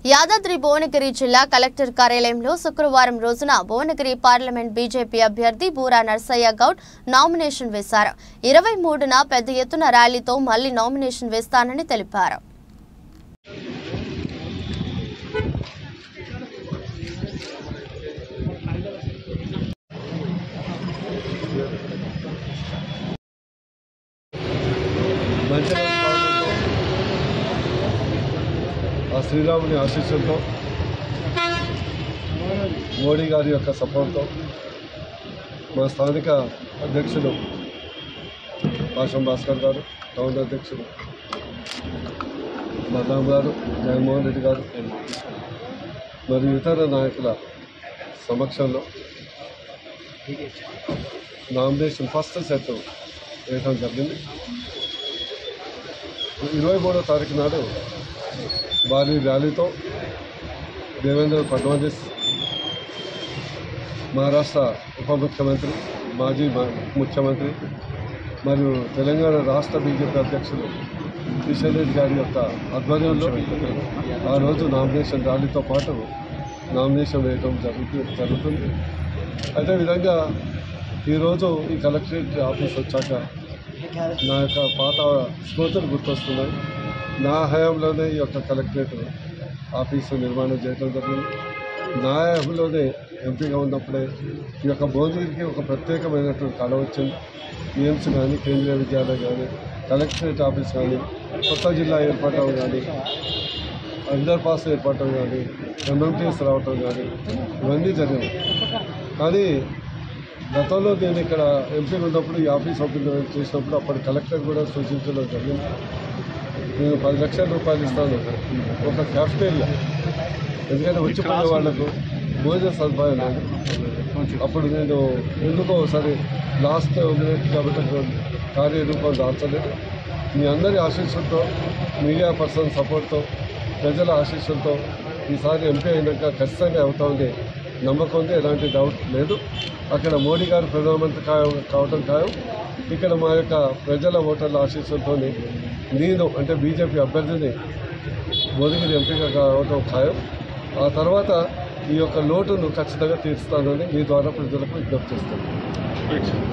యాదాద్రి భువనగిరి జిల్లా కలెక్టర్ కార్యాలయంలో శుక్రవారం రోజున భువనగిరి పార్లమెంట్ బీజేపీ అభ్యర్థి బూరా నర్సయ్య గౌడ్ నామినేషన్ వేశారు. 23న పెద్ద ఎత్తున ర్యాలీతో మళ్లీ నామినేషన్ వేస్తానని తెలిపారు. శ్రీరాముని ఆశీస్సులతో మోడీ గారి యొక్క సపోర్ట్తో మా స్థానిక అధ్యక్షులు పాషం భాస్కర్ గారు, టౌన్ అధ్యక్షులు బలరాం గారు, జగన్మోహన్ రెడ్డి గారు మరియు ఇతర నాయకుల సమక్షంలో నామినేషన్ ఫస్ట్ సెట్ వేయడం జరిగింది. 23వ తారీఖు నాడు భారీ ర్యాలీతో దేవేంద్ర ఫడ్నవీస్ మహారాష్ట్ర ఉప ముఖ్యమంత్రి, మాజీ ముఖ్యమంత్రి మరియు తెలంగాణ రాష్ట్ర బీజేపీ అధ్యక్షులు కిషన్ రెడ్డి గారి యొక్క ఆధ్వర్యంలో ఆ రోజు నామినేషన్ ర్యాలీతో పాటు నామినేషన్ వేయడం జరుగుతుంది. అదేవిధంగా ఈరోజు ఈ కలెక్టరేట్ ఆఫీస్ వచ్చాక నా యొక్క పాత స్మృతులు గుర్తొస్తున్నాయి. నా హయాంలోనే ఈ యొక్క కలెక్టరేట్ ఆఫీసు నిర్మాణం చేయడం జరిగింది. నా హయాంలోనే ఎంపీగా ఉన్నప్పుడే ఈ యొక్క భువనగిరికి ఒక ప్రత్యేకమైనటువంటి కళ వచ్చింది. ఈఎంస్ కానీ, కేంద్రీయ విద్యాలయం కానీ, కలెక్టరేట్ ఆఫీస్ కానీ, కొత్త జిల్లా ఏర్పడటం కానీ, అండర్ పాస్ ఏర్పడటం కానీ, ఎంఎంటీఎస్ రావటం కానీ ఇవన్నీ జరిగాయి. కానీ గతంలో నేను ఇక్కడ ఎంపీ ఉన్నప్పుడు ఈ ఆఫీస్ ఓపెన్ చేసినప్పుడు అప్పటి కలెక్టర్ కూడా సూచించడం జరిగింది. నేను 10 లక్షల రూపాయలు ఇస్తాను ఒక క్యాఫ్టేరియా, ఎందుకంటే వచ్చిపోయే వాళ్లకు భోజన సదుపాయం లేదు. అప్పుడు నేను ఎందుకో ఒకసారి లాస్ట్ మినిట్ కాబట్టి కార్యరూపం దాల్చలేదు. మీ అందరి ఆశీస్సులతో, మీడియా పర్సన్ సపోర్ట్తో, ప్రజల ఆశీస్సులతో ఈసారి ఎంపీ అయినాక ఖచ్చితంగా అవుతామని నమ్మకం ఉంది. ఎలాంటి డౌట్ లేదు. అక్కడ మోడీ గారు ప్రధానమంత్రి కావడం ఖాయం. ఇక్కడ మా యొక్క ప్రజల ఓటర్ల ఆశీస్సులతో నేను అంటే బీజేపీ అభ్యర్థిని భువనగిరి ఎంపీగా కావడం ఖాయం. ఆ తర్వాత ఈ యొక్క లోటును ఖచ్చితంగా తీరుస్తానని మీ ద్వారా ప్రజలకు విజ్ఞప్తి చేస్తాను.